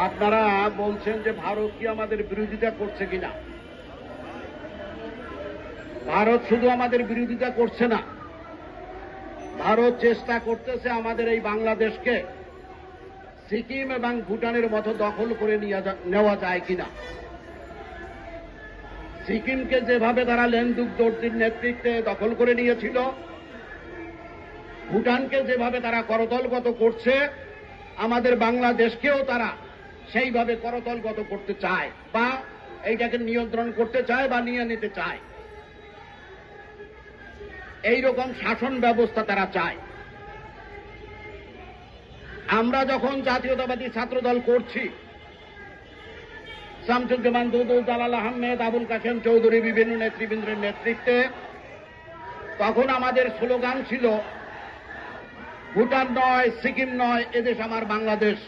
আপনারা বলছেন যে ভারত কি আমাদের বিরোধিতা করছে কিনা। ভারত শুধু আমাদের বিরোধিতা করছে না, ভারত চেষ্টা করতেছে আমাদের এই বাংলাদেশকে সিকিম এবং ভুটানের মতো দখল করে নেওয়া যায় কিনা। সিকিমকে যেভাবে তারা লেনদুক দর্জির নেতৃত্বে দখল করে নিয়েছিল, ভুটানকে যেভাবে তারা করতলগত করছে, আমাদের বাংলাদেশকেও তারা সেইভাবে করতলগত করতে চায় বা এইটাকে নিয়ন্ত্রণ করতে চায় বা নিয়ে নিতে চায়। এইরকম শাসন ব্যবস্থা তারা চায়। আমরা যখন জাতীয়তাবাদী ছাত্রদল করছি, শামসুজ্জামান দুদুল, জালাল আহমেদ, আবুল কাশেম চৌধুরী, বিভিন্ন নেতৃবৃন্দের নেতৃত্বে, তখন আমাদের স্লোগান ছিল ভুটান নয়, সিকিম নয়, এদেশ আমার বাংলাদেশ।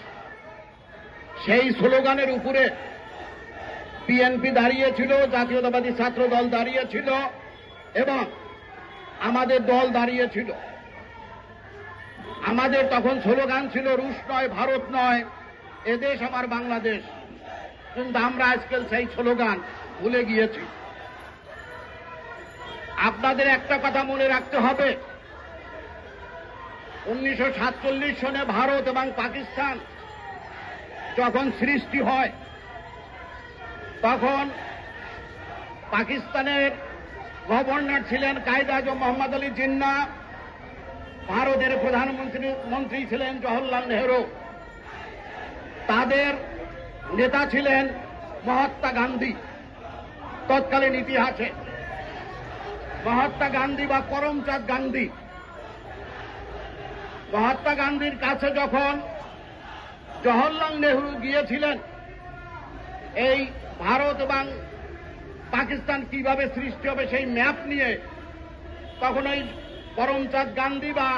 সেই স্লোগানের উপরে বিএনপি দাঁড়িয়েছিল, জাতীয়তাবাদী ছাত্রদল দাঁড়িয়েছিল এবং আমাদের দল দাঁড়িয়েছিল। আমাদের তখন স্লোগান ছিল রুশ নয়, ভারত নয়, এদেশ আমার বাংলাদেশ। কিন্তু আমরা আজকাল সেই স্লোগান ভুলে গিয়েছি। আপনাদের একটা কথা মনে রাখতে হবে, 1947 সনে ভারত এবং পাকিস্তান যখন সৃষ্টি হয়, তখন পাকিস্তানের গভর্নর ছিলেন কায়েদ আজম মোহাম্মদ আলী জিন্না, ভারতের প্রধানমন্ত্রী ছিলেন জওহরলাল নেহরু, তাদের নেতা ছিলেন মহাত্মা গান্ধী। তৎকালীন ইতিহাসে মহাত্মা গান্ধী বা করমচাঁদ গান্ধী, মহাত্মা গান্ধীর কাছে যখন জওহরলাল নেহরু গিয়েছিলেন এই ভারত এবং পাকিস্তান কিভাবে সৃষ্টি হবে সেই ম্যাপ নিয়ে, তখন ওই করমচাঁদ গান্ধী বা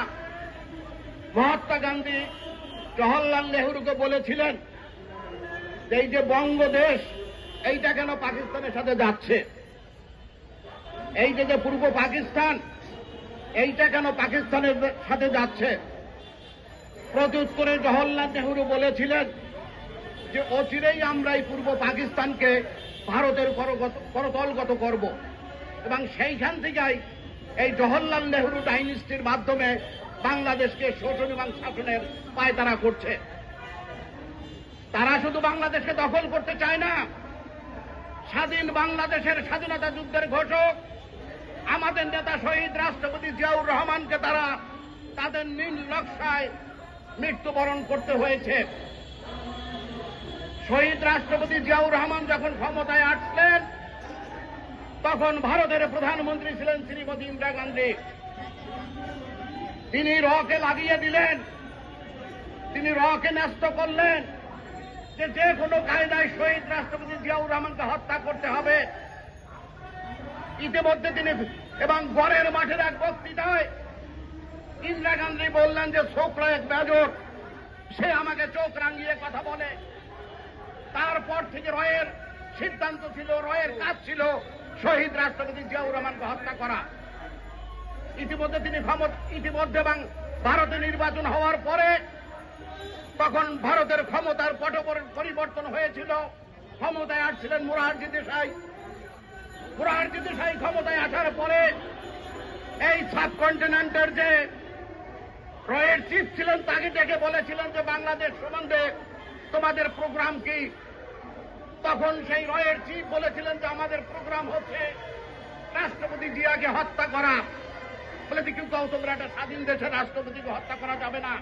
মহাত্মা গান্ধী জওহরলাল নেহরুকে বলেছিলেন যে এই যে বঙ্গদেশ, এইটা কেন পাকিস্তানের সাথে যাচ্ছে, এই যে পূর্ব পাকিস্তান, এইটা কেন পাকিস্তানের সাথে যাচ্ছে। প্রত্যুত্তরে জওহরলাল নেহরু বলেছিলেন যে অচিরেই আমরা এই পূর্ব পাকিস্তানকে ভারতের করতলগত করব, এবং সেইখান থেকেই এই জওহরলাল নেহরু ডাইনেস্টির মাধ্যমে বাংলাদেশকে শোষণ এবং শাসনের পায়তারা করছে। তারা শুধু বাংলাদেশকে দখল করতে চায় না, স্বাধীন বাংলাদেশের স্বাধীনতা যুদ্ধের ঘোষক আমাদের নেতা শহীদ রাষ্ট্রপতি জিয়াউর রহমানকে তারা তাদের নীল নকশায় মৃত্যুবরণ করতে হয়েছে। শহীদ রাষ্ট্রপতি জিয়াউর রহমান যখন ক্ষমতায় আসলেন, তখন ভারতের প্রধানমন্ত্রী ছিলেন শ্রীমতী ইন্দিরা গান্ধী। তিনি রকে লাগিয়ে দিলেন, তিনি রকে ন্যস্ত করলেন যে কোনো কায়দায় শহীদ রাষ্ট্রপতি জিয়াউর রহমানকে হত্যা করতে হবে। ইতিমধ্যে তিনি এবং গড়ের মাঠের এক বক্তৃতায় ইন্দিরা গান্ধী বললেন যে ছোকরা এক বেজর, সে আমাকে চোখ রাঙিয়ে কথা বলে। তারপর থেকে রয়ের সিদ্ধান্ত ছিল, রয়ের কাজ ছিল শহীদ রাষ্ট্রপতি জিয়াউর রহমানকে হত্যা করা। ইতিমধ্যে এবং ভারতে নির্বাচন হওয়ার পরে তখন ভারতের ক্ষমতার পট পরিবর্তন হয়েছিল। ক্ষমতায় আসছিলেন মোরারজি দেশাই। মোরারজি দেশাই ক্ষমতায় আসার পরে এই সাবকন্টিনেন্টের যে রয়ের চিফ ছিলেন, তাকে ডেকে বলেছিলেন যে বাংলাদেশ সম্বন্ধে তোমাদের প্রোগ্রাম কি। তখন সেই রয়ের চিফ বলেছিলেন যে আমাদের প্রোগ্রাম হচ্ছে রাষ্ট্রপতি জিয়াকে হত্যা করা। বলেছে কেউ কাউ তোমরা একটা স্বাধীন দেশের রাষ্ট্রপতিকে হত্যা করা যাবে না।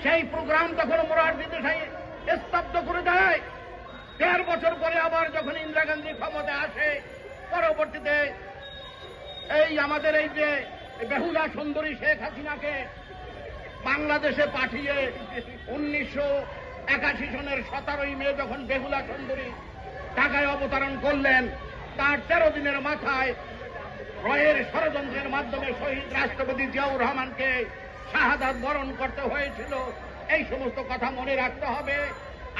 সেই প্রোগ্রাম তখন মোরারজি দেশাই স্তব্ধ করে দেয়। ১.৫ বছর পরে আবার যখন ইন্দিরা গান্ধী ক্ষমতায় আসে, পরবর্তীতে এই আমাদের এই যে বেহুলা সুন্দরী শেখ হাসিনাকে বাংলাদেশে পাঠিয়ে 1981 সনের 17ই মে যখন বেহুলা সুন্দরী ঢাকায় অবতরণ করলেন, তার 13 দিনের মাথায় রয়ের ষড়যন্ত্রের মাধ্যমে শহীদ রাষ্ট্রপতি জিয়াউর রহমানকে শাহাদাত বরণ করতে হয়েছিল। এই সমস্ত কথা মনে রাখতে হবে।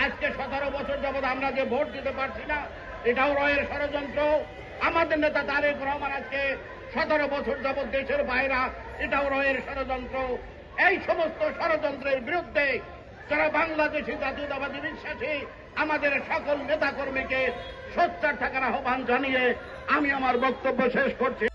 আজকে 17 বছর যাবৎ আমরা যে ভোট দিতে পারছি না, এটাও রয়ের ষড়যন্ত্র। আমাদের নেতা তারেক রহমান আজকে 17 বছর যাবৎ দেশের বাইরে, এটাও রয়ের ষড়যন্ত্র। এই সমস্ত ষড়যন্ত্রের বিরুদ্ধে যারা বাংলাদেশি জাতীয়তাবাদী বিশ্বাসী আমাদের সকল নেতাকর্মীকে সোচ্চার থাকার আহ্বান জানিয়ে আমি আমার বক্তব্য শেষ করছি।